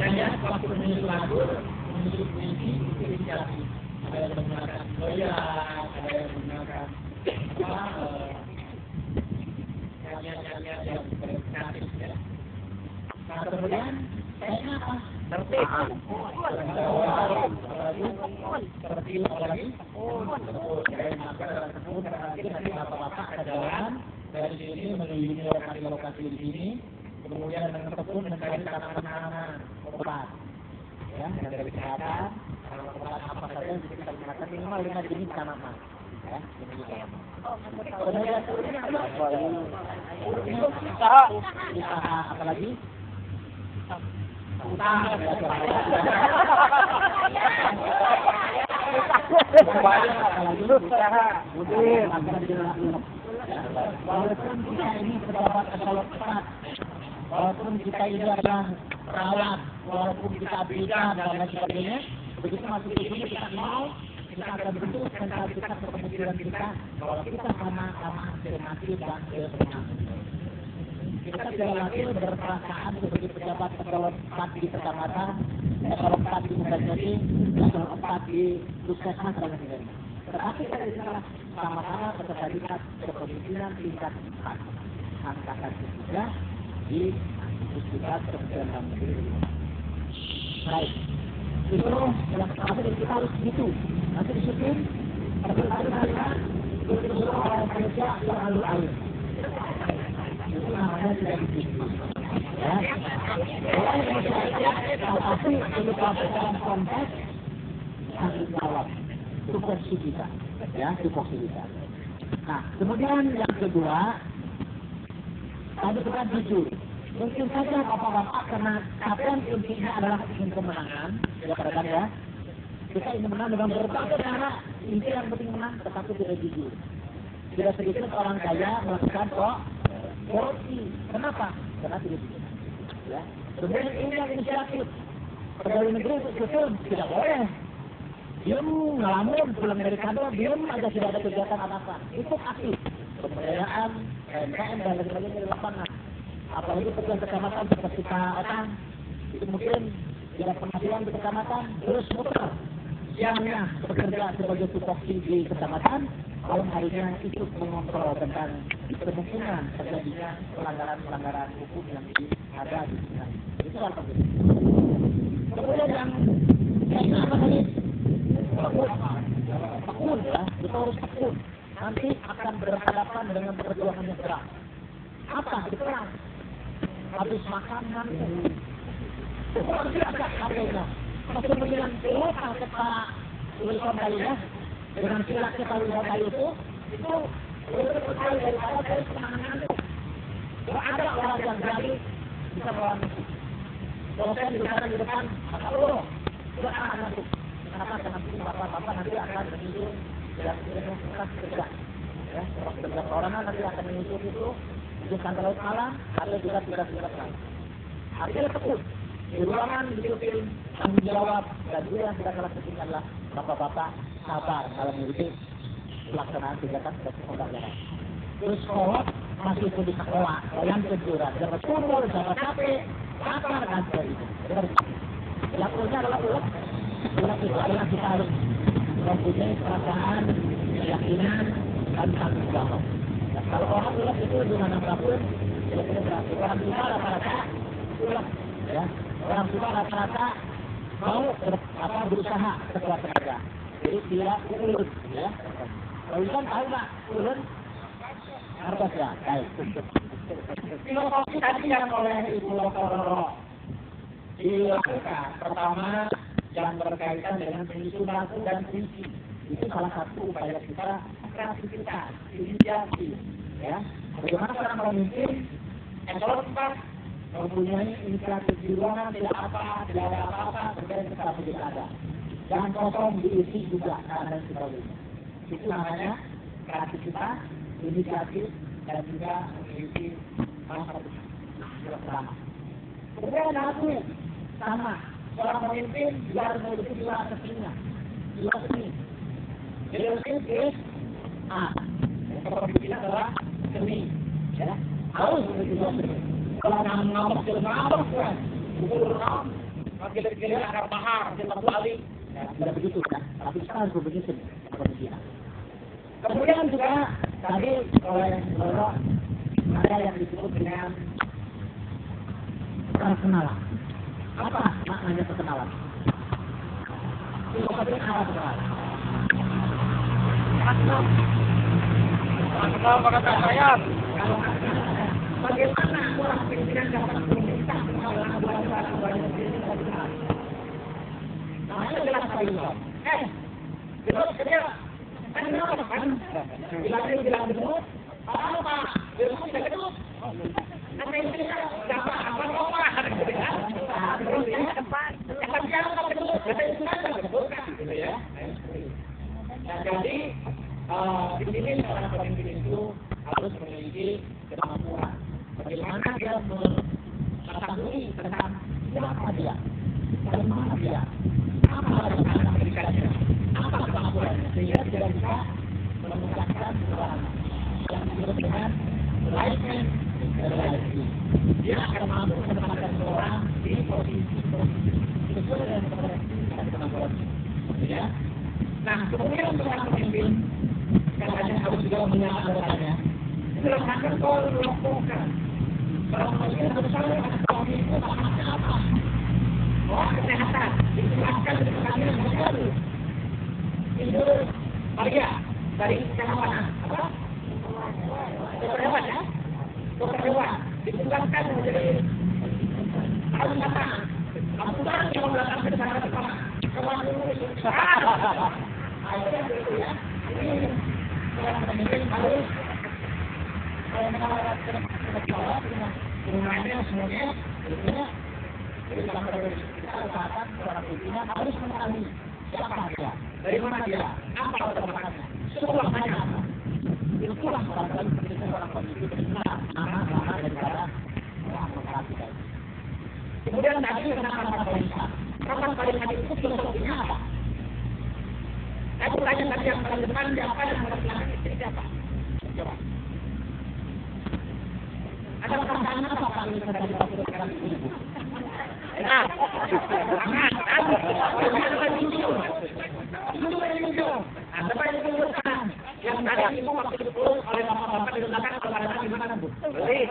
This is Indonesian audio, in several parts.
Makanya waktu menyusun lagu, menyusun puisi, itu inisiatif. Ada yang menggunakan goyang, ada yang menggunakan nyanyian yang kreatif ya. Nah kemudian kayaknya apa? Tertib apalagi nanti bapak-bapak ke jalan dari sini menuju lokasi di sini, kemudian dengan tekun mencari tanaman-tanaman obat ya, dari kesehatan obat apa saja yang bisa digunakan minimal 5 jenis tanaman ya, kemudian usaha apalagi usaha walaupun kita ini pejabat eselon 4, walaupun kita ini adalah perawat, walaupun kita bidan dan lain sebagainya, begitu masuk di sini kita mau kita akan bentuk mentalitas kepemimpinan kita bahwa kita sama-sama cermati dan bersemangat. Kita tidak lagi berperasaan sebagai pejabat eselon 4 di kecamatan, eselon 4 di Mendagri, eselon 4 di puskesmas dan lain-lain. Tetapi kita adalah sama-sama berkaitan kepemimpinan tingkat 4 angkatan ketiga di Pusat Kementerian Negeri. Baik, itu yang pertama kita harus begitu. Nanti disiplin, pertama betul-betul orang Indonesia selalu air. Itu namanya tidak disiplin. Ya, orang Indonesia tapi ini dalam konteks tanggung jawab, tupoksi kita, ya tupoksi kita. Nah, kemudian yang kedua, tadi kita jujur. Mungkin saja bapak-bapak karena capaian intinya adalah ingin kemenangan, ya kadang ya. Kita ingin menang dengan berbagai cara, inti yang penting menang, tetapi tidak jujur. Tidak sedikit orang kaya melakukan korupsi. Kenapa? Karena tidak jujur. Ya. Kemudian ini yang inisiatif. Pegawai negeri itu tidak boleh. Diam ngelamun pulang dari kantor, diam aja tidak ada kegiatan apa-apa. Itu aktif. Pemberdayaan, KMKM dan lain-lain di lapangan. Apalagi petugas kecamatan seperti Pak Otang, itu mungkin tidak penghasilan di kecamatan, terus muter. Siangnya bekerja sebagai tupoksi di kecamatan, malam harinya ikut mengontrol tentang kemungkinan terjadinya pelanggaran-pelanggaran hukum yang ada di sana. Itu hal penting. Kemudian yang apa tadi? Tekun ya, kita harus tekun. Nanti akan berhadapan dengan perjuangan yang berat. Apa? Diperang. Habis makan nanti. Orang tidak ada harganya. Masih dengan silakan kita Wilson tadi ya. Dengan silakan kita Wilson tadi itu lebih sekali daripada dari semangat itu. Kalau ada orang yang berani bisa melawan itu. Kalau saya di depan, maka tidak akan masuk. Kenapa? Karena bapak-bapak nanti akan menyusun dan menyusun kerja. Ya, kerja orang nanti akan menyusun itu. Di kantor laut malam, ada juga tugas-tugas lain. Akhirnya tekun. Di ruangan disiplin, tanggung jawab, dan juga yang kita lakukan adalah bapak-bapak sabar dalam mengikuti pelaksanaan kegiatan pembelajaran. Terus sekolah masih itu di sekolah, yang kejuran, dapat umur, dapat capek, lapar dan sebagainya. Yang punya adalah ulang itu adalah kita harus mempunyai perasaan, keyakinan, dan tanggung jawab. Kalau orang ulang itu dengan apapun, orang tua rata-rata ulang, ya. Orang tua rata-rata mau berusaha sekuat tenaga. Jadi tidak ulun, ya. Kalau kan tahu nggak ulun harga ya, baik. Filosofi tadi yang oleh Ibu Lokoro dilakukan pertama yang berkaitan dengan penyusun lagu dan puisi. Itu salah satu upaya kita kreativitas, inisiatif, ya. Bagaimana seorang pemimpin eselon 4 mempunyai inisiatif di ruangan tidak ada apa-apa, kemudian kita tidak ada. Jangan kosong diisi juga dan sebagainya. Itu namanya kreativitas, inisiatif dan juga memiliki salah satu yang pertama. Kemudian lagu sama. Seorang pemimpin juga harus memiliki dua seni. Leadership is kepemimpinan adalah seni, ya. Harus memiliki dua seni. Kalau ngomong kan, Giliran akar mahar, satu kali. Tidak begitu kan? Tapi kita harus begitu. Kemudian juga tadi oleh Bapak ada yang disebut dengan perkenalan. Apa maknanya perkenalan? Filosofi apa perkenalan? Kenal maka tak sayang. Bagaimana orang pimpinan dapat meminta buat namanya jelas sekali. Terus dia kan bilang dulu, apa? Terus dia kedua. Nanti ini siapa? Apa? Terus dia tempat. Yang siapa kedua? Jadi di sini seorang pemimpin itu harus memiliki kemampuan. Bagaimana dia mengetahui tentang siapa dia, bagaimana dia, apa yang akan memberikannya, apa kemampuannya, sehingga tidak bisa mengucapkan seorang yang disebut dengan enlightenment reality. Dia akan mampu menempatkan seorang di posisi sesuai dengan kemampuannya. Ya. Nah, kemudian seorang pemimpin katanya harus juga menyatakannya. Silakan kau melakukan. Kalau masih bersama kami itu apa? Oh, kesehatan. Dijelaskan dengan sekali. Itu Maria dari kecamatan apa? Dokter hewan ya? Dokter hewan. Dijelaskan menjadi harus apa? Lakukan yang melakukan kesehatan pertama. Kawan dulu. Akhirnya begitu ya. Ini seorang pemimpin harus menawarkan semuanya semuanya jadi dalam kita usahakan seorang pimpinan harus mengetahui siapa dia, dari mana dia, apa perkembangannya, sekolahnya apa. Itulah barangkali pendidikan seorang pemimpin benar nama daripada orang memperhatikan. Kemudian tadi kenapa rapat pariwisata itu filosofinya apa? Saya bertanya tadi yang paling depan siapa yang mengerti siapa? Coba. Ada pertanyaan apa Pak ini tadi waktu sekarang ini? Nah, sangat. Apa yang ditunjukkan? Yang tadi itu waktu itu oleh bapak-bapak diletakkan kepada di mana Bu? Beli.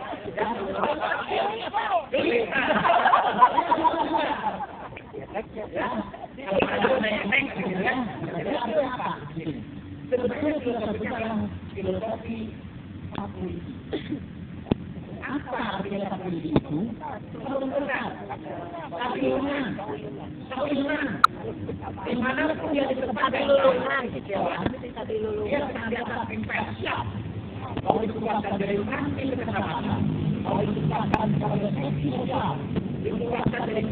Sebetulnya filosofi apa artinya stability itu? Menentukan stabilitas, di mana pun dia ditempatkan dia senantiasa investasi. Kalau itu bukan dari nanti kesempatan, kalau itu bukan dari sisi sosial, itu bukan dari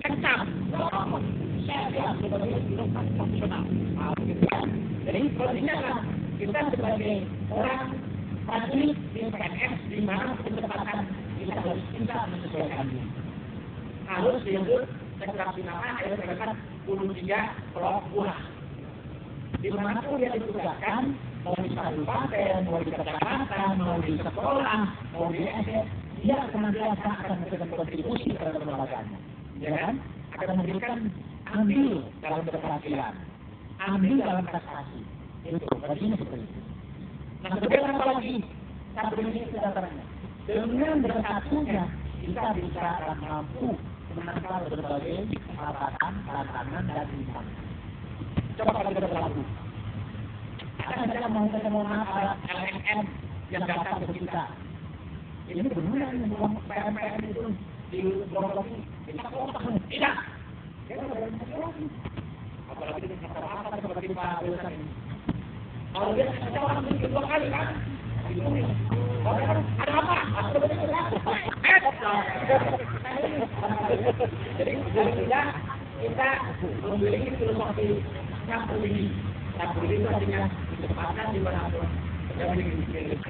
sektor, saya lihat sebagai birokrat profesional. Jadi pentingnya kita sebagai orang prajurit di PNS di mana kesempatan kita harus bisa menyesuaikan diri. Harus disebut sektor binaan ayat sekitar 23 pelabuhan. Di mana pun dia ditugaskan, mau di kabupaten, mau di kecamatan, mau di sekolah, mau di SD, dia senantiasa akan memberikan kontribusi terhadap lembaganya, ya kan? Akan memberikan andil dalam keberhasilan, andil dalam prestasi. Itu bagian seperti itu. Nah, kemudian apa lagi? Satu ini sejajarnya. Dengan bersatunya kita bisa mampu menangkal berbagai hambatan, tantangan dan rintangan. Coba kita berlaku. Akan saya mau maaf LMM yang datang ke kita. Ini benar uang PMPM itu di Bogor kita kotak tidak. Apalagi di masyarakat seperti Pak Wilson ini. Kalau dia orang mungkin 2 kali kan? Ada apa? Jadi kita memiliki filosofi nyampur ini. Nyampur itu artinya ditempatkan di mana pun. Jangan dipilih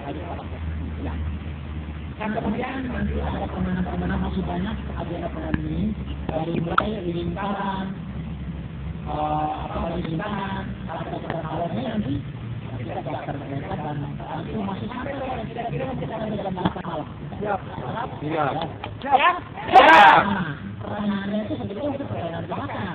dan kemudian nanti ada permainan-permainan masih banyak agenda program ini dari mulai lingkaran, lingkaran, ada awalnya nanti kita akan mengenai dan nanti masih sampai kira-kira kita akan berjalan malam. Siap. Siap. Siap. Pertanyaannya itu Maka